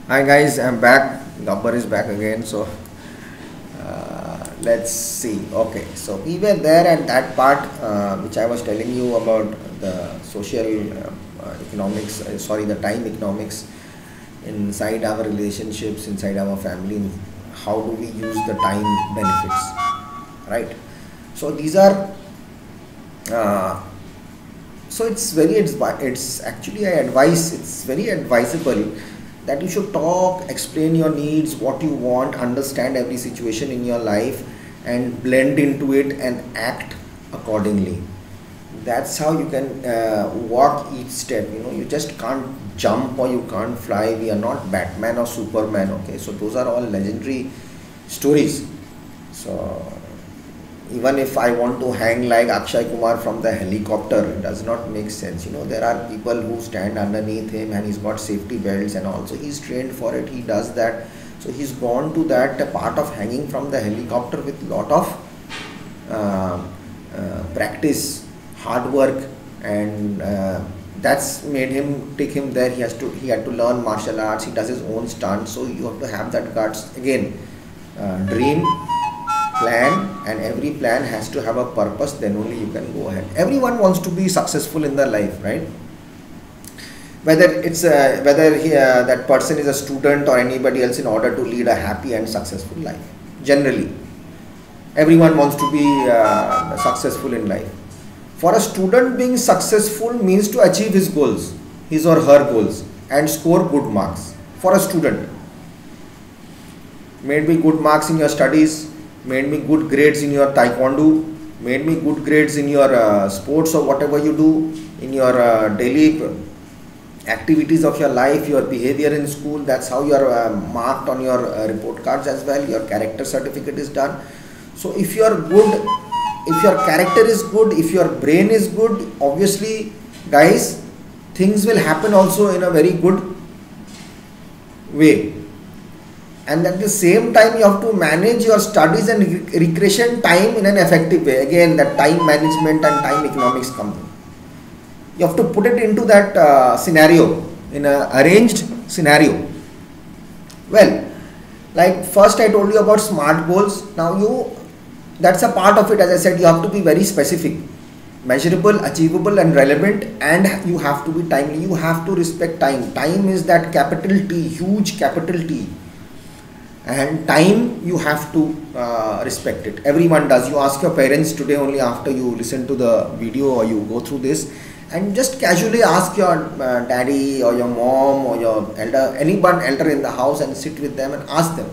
Hi guys, I'm back. Gabbar is back again. So let's see. Okay, so we were there at that part which I was telling you about the social economics. Sorry, the time economics inside our relationships, inside our family. How do we use the time benefits, right? So these are. Uh, so it's actually I advise. It's very advisable that you should talk, explain your needs, what you want, understand every situation in your life, and blend into it and act accordingly. That's how you can walk each step. You just can't jump or you can't fly. We are not Batman or Superman. Okay, so those are all legendary stories. So even if I want to hang like Akshay Kumar from the helicopter, it does not make sense. There are people who stand underneath him and he's got safety belts, and also he's trained for it. He does that. So he's gone to that part of hanging from the helicopter with lot of practice, hard work, and that's made him take him there. He had to learn martial arts. He does his own stunts. So you have to have that guts again. Dream, plan, and every plan has to have a purpose, then only you can go ahead. Everyone wants to be successful in their life, right? Whether that person is a student or anybody else, in order to lead a happy and successful life, generally everyone wants to be successful in life. For a student, being successful means to achieve his goals, his or her goals, and score good marks. For a student, may it be good marks in your studies, made me good grades in your taekwondo, made me good grades in your sports or whatever you do, in your daily activities of your life, your behavior in school. That's how you are marked on your report cards as well. Your character certificate is done. So if you are good, if your character is good, if your brain is good, obviously guys, things will happen also in a very good way. And at the same time, you have to manage your studies and recreation time in an effective way. Again, that time management and time economics come in. You have to put it into that scenario, in an arranged scenario. Well, like first I told you about SMART goals. Now that's a part of it. As I said, you have to be very specific, measurable, achievable, and relevant, and you have to be timely. You have to respect time. Time is that capital T, huge capital T. And time, you have to respect it. Everyone does. You ask your parents today only after you listen to the video or you go through this, and just casually ask your daddy or your mom or your elder, anyone elder in the house, and sit with them and ask them.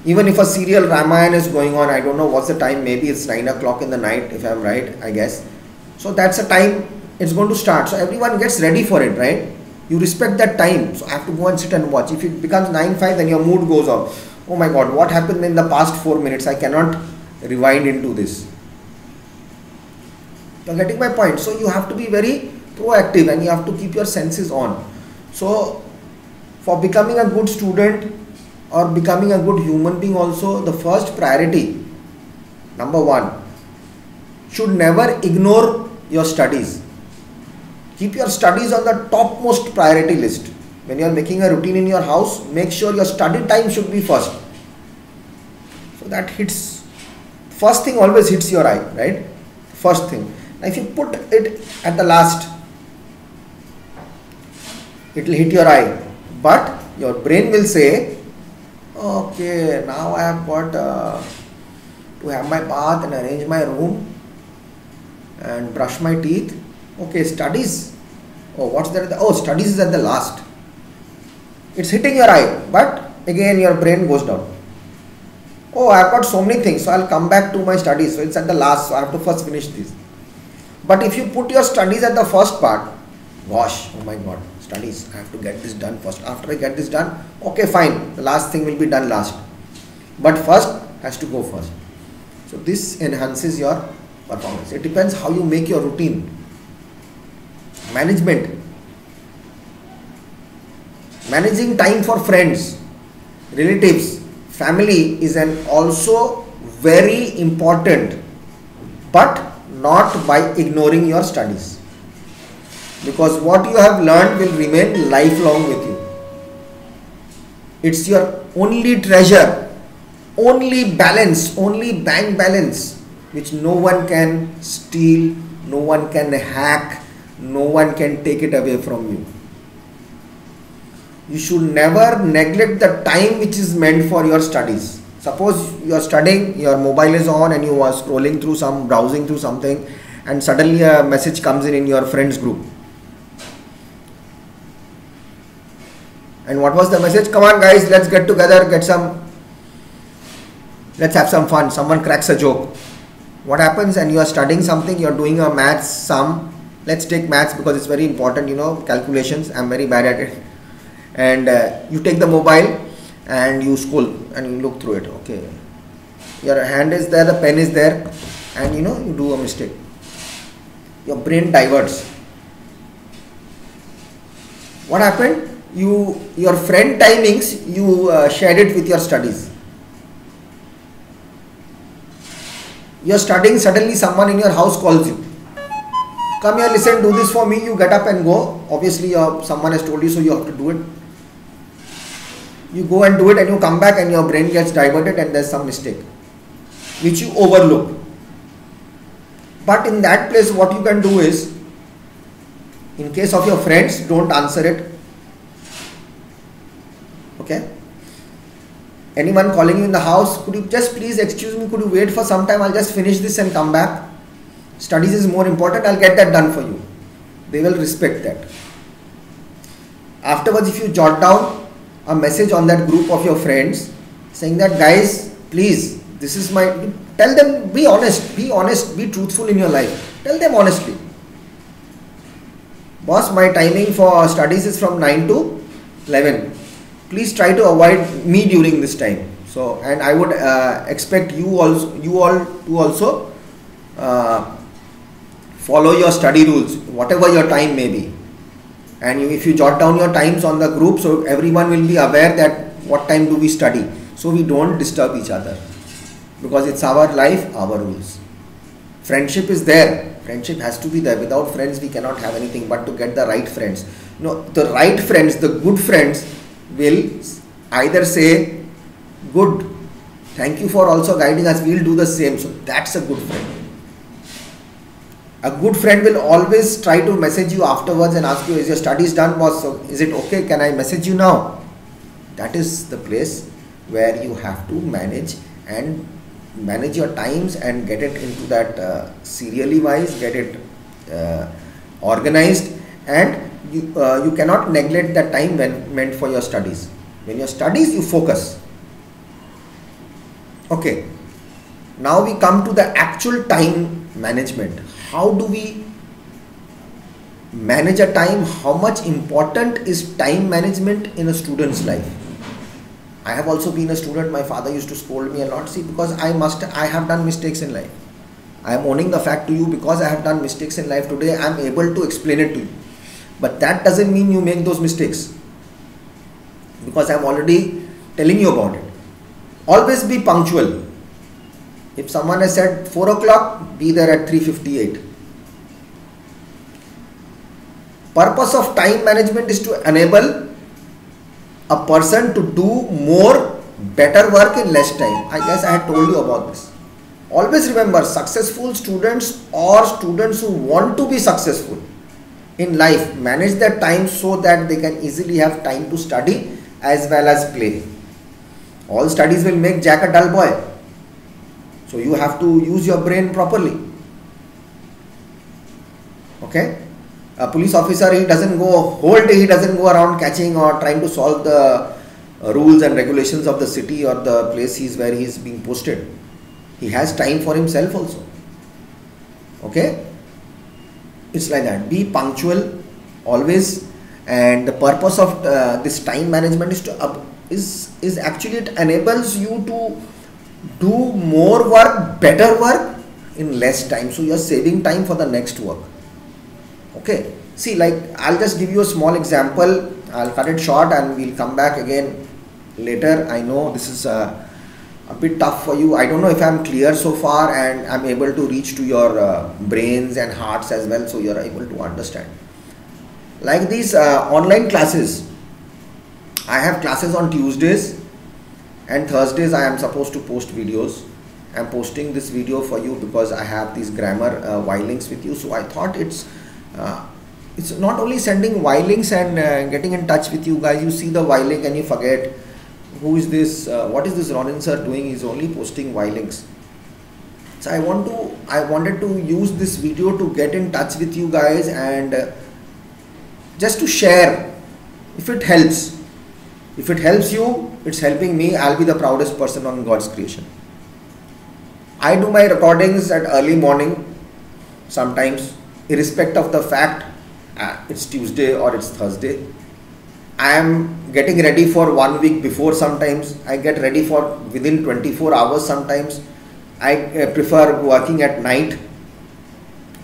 Even if a serial Ramayana is going on, I don't know what's the time, maybe it's 9 o'clock in the night, if I'm right, I guess. So that's a time it's going to start. So everyone gets ready for it, right? You respect that time. So I have to go and sit and watch. If it becomes 9:05, then your mood goes off. Oh my God, what happened in the past 4 minutes? I cannot rewind into this. You're getting my point. So you have to be very proactive and you have to keep your senses on. So for becoming a good student or becoming a good human being also, the first priority, number one, should never ignore your studies. Keep your studies on the topmost priority list. When you are making a routine in your house, make sure your study time should be first. So that hits, first thing always hits your eye, right? First thing. Now if you put it at the last, it will hit your eye. But your brain will say, okay, now I have got to have my bath and arrange my room and brush my teeth. Okay, studies. Oh, what's that? Oh, studies is at the last. It's hitting your eye, but again your brain goes down. Oh, I've got so many things, so I'll come back to my studies. So it's at the last, so I have to first finish this. But if you put your studies at the first part, gosh, oh my God, studies, I have to get this done first. After I get this done, okay, fine, the last thing will be done last. But first has to go first. So this enhances your performance. It depends how you make your routine. Management. Managing time for friends, relatives, family is an also very important, but not by ignoring your studies. Because what you have learned will remain lifelong with you. It's your only treasure, only balance, only bank balance, which no one can steal, no one can hack, no one can take it away from you. You should never neglect the time which is meant for your studies. Suppose you are studying, your mobile is on and you are scrolling through browsing through something, and suddenly a message comes in your friends group. And what was the message? Come on guys, let's get together, let's have some fun. Someone cracks a joke. What happens? And you are studying something, you are doing a maths sum. Let's take maths because it's very important, calculations. I'm very bad at it. And you take the mobile and you scroll and you look through it. Okay, your hand is there, the pen is there, and you do a mistake. Your brain diverts. What happened? Your friend timings, you shared it with your studies. You are studying, suddenly someone in your house calls you. Come here, listen, do this for me. You get up and go. Obviously someone has told you, so you have to do it. You go and do it, and you come back and your brain gets diverted and there's some mistake which you overlook. But in that place, what you can do is, in case of your friends, don't answer it. Okay? Anyone calling you in the house, could you just please excuse me, could you wait for some time, I'll just finish this and come back. Studies is more important, I'll get that done for you. They will respect that. Afterwards, if you jot down a message on that group of your friends saying that, guys, please, this is tell them, be honest, be truthful in your life. Tell them honestly. Boss, my timing for studies is from 9 to 11. Please try to avoid me during this time. So, and I would expect you all to also follow your study rules, whatever your time may be. And if you jot down your times on the group, so everyone will be aware that what time do we study, so we don't disturb each other, because it's our life, our rules. Friendship is there. Friendship has to be there. Without friends, we cannot have anything. But to get the right friends, the right friends, the good friends will either say, good, thank you for also guiding us, we'll do the same. So that's a good friend. A good friend will always try to message you afterwards and ask you, is your studies done, boss? So is it okay? Can I message you now? That is the place where you have to manage your times and get it into that serially wise, get it organized, and you cannot neglect the time when meant for your studies. When your studies, you focus. Okay. Now we come to the actual time management. How do we manage a time? How much important is time management in a student's life? I have also been a student. My father used to scold me a lot. See, because I have done mistakes in life. I am owning the fact to you, because I have done mistakes in life today, I am able to explain it to you. But that doesn't mean you make those mistakes, because I am already telling you about it. Always be punctual. If someone has said 4 o'clock, be there at 3:58. Purpose of time management is to enable a person to do more, better work in less time. I guess I had told you about this. Always remember, successful students or students who want to be successful in life manage their time so that they can easily have time to study as well as play. All studies will make Jack a dull boy. So you have to use your brain properly. Okay? A police officer, he doesn't go whole day, he doesn't go around catching or trying to solve the rules and regulations of the city or the place where he is being posted. He has time for himself also. Okay? It's like that. Be punctual always, and the purpose of this time management is actually it enables you to do more work, better work in less time. So you are saving time for the next work. Okay. See, like, I'll just give you a small example. I'll cut it short and we'll come back again later. I know this is a bit tough for you. I don't know if I'm clear so far and I'm able to reach to your brains and hearts as well, so you're able to understand. Like these online classes, I have classes on Tuesdays and Thursdays. I am supposed to post videos. I am posting this video for you because I have these grammar Y-links with you. So I thought it's not only sending Y-links and getting in touch with you guys. You see the Y-link and you forget, who is this? What is this Ronin sir doing? He's only posting Y-links. So I wanted to use this video to get in touch with you guys and just to share. If it helps you, it's helping me. I'll be the proudest person on God's creation. I do my recordings at early morning sometimes, irrespective of the fact it's Tuesday or it's Thursday. I am getting ready for 1 week before sometimes. I get ready for within 24 hours sometimes. I prefer working at night.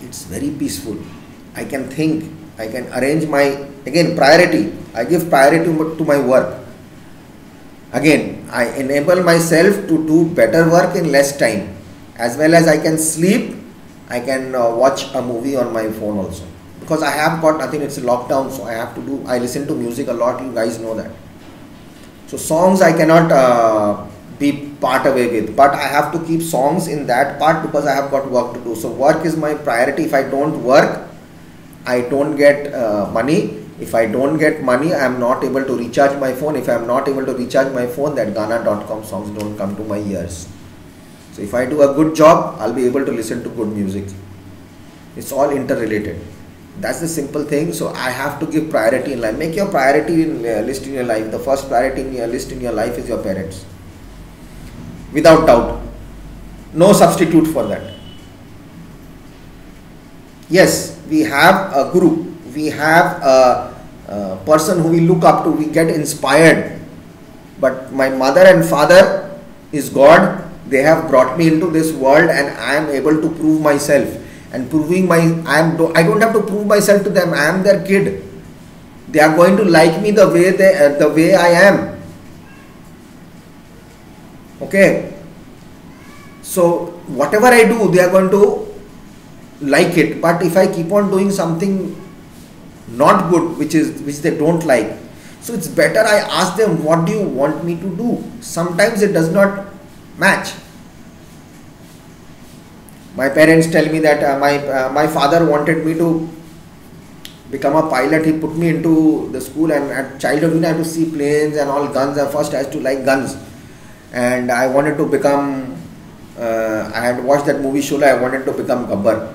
It's very peaceful. I can think. I can arrange my, again, priority. I give priority to my work. Again, I enable myself to do better work in less time. As well as I can sleep, I can watch a movie on my phone also. Because I have got nothing, it's a lockdown, so I listen to music a lot, you guys know that. So songs I cannot be part away with, but I have to keep songs in that part because I have got work to do. So work is my priority. If I don't work, I don't get money. If I don't get money, I am not able to recharge my phone. If I am not able to recharge my phone, that Gaana.com songs don't come to my ears. So if I do a good job, I'll be able to listen to good music. It's all interrelated. That's the simple thing. So I have to give priority in life. Make your priority list in your life. The first priority in your list in your life is your parents. Without doubt. No substitute for that. Yes, we have a guru. We have a person who we look up to. We get inspired. But my mother and father is God. They have brought me into this world and I am able to prove myself. And proving I don't have to prove myself to them. I am their kid. They are going to like me the way I am. Okay. So whatever I do, they are going to like it. But if I keep on doing something not good, which they don't like, so it's better I ask them, what do you want me to do? Sometimes it does not match. My parents tell me that my father wanted me to become a pilot. He put me into the school, and at childhood I had to see planes and all guns. At first I used to like guns, and I wanted to become, I had watched that movie Shola, I wanted to become Gabbar,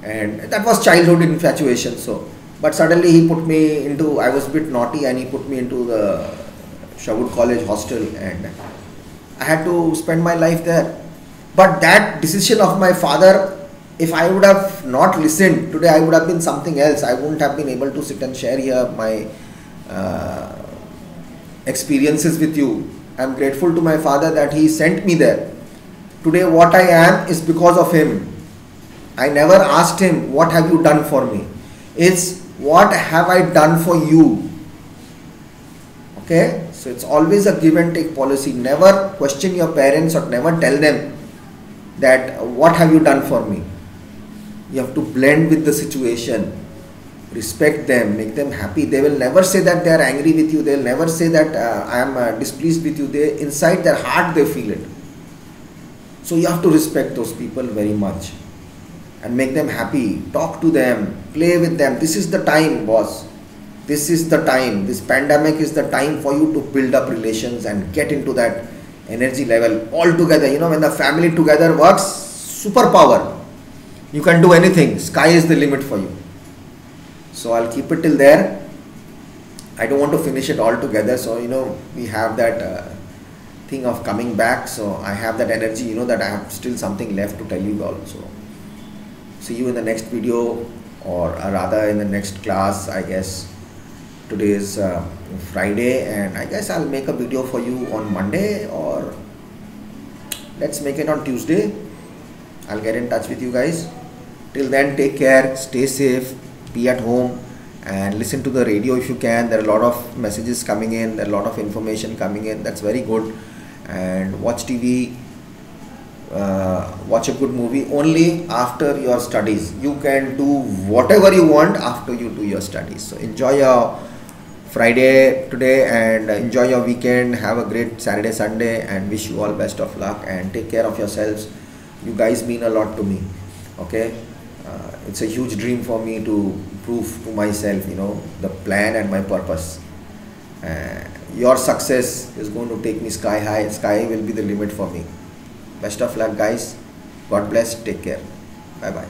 and that was childhood infatuation. So, but suddenly he put me into, I was a bit naughty and he put me into the Sherwood College hostel, and I had to spend my life there. But that decision of my father, if I would have not listened, today I would have been something else. I wouldn't have been able to sit and share here my experiences with you. I am grateful to my father that he sent me there. Today what I am is because of him. I never asked him, what have you done for me? It's what have I done for you? Okay, so it's always a give and take policy. Never question your parents or never tell them that what have you done for me. You have to blend with the situation, respect them, make them happy. They will never say that they are angry with you. They will never say that I am displeased with you. They, inside their heart they feel it. So you have to respect those people very much and make them happy. Talk to them, play with them. This is the time, boss. This is the time. This pandemic is the time for you to build up relations and get into that energy level all together. You know, when the family together works, superpower. You can do anything. Sky is the limit for you. So I'll keep it till there. I don't want to finish it all together. So, you know, we have that thing of coming back. So I have that energy, you know, that I have still something left to tell you all. So see you in the next video, or rather in the next class, I guess. Today is Friday, and I guess I'll make a video for you on Monday, or let's make it on Tuesday. I'll get in touch with you guys. Till then, take care, stay safe, be at home, and listen to the radio if you can. There are a lot of messages coming in, there are a lot of information coming in. That's very good. And watch TV, watch a good movie only after your studies. You can do whatever you want after you do your studies. So enjoy your Friday today, and enjoy your weekend. Have a great Saturday, Sunday, and wish you all best of luck, and take care of yourselves. You guys mean a lot to me. Okay, it's a huge dream for me to prove to myself, the plan and my purpose. Your success is going to take me sky high. Sky will be the limit for me. Best of luck, guys. God bless. Take care. Bye bye.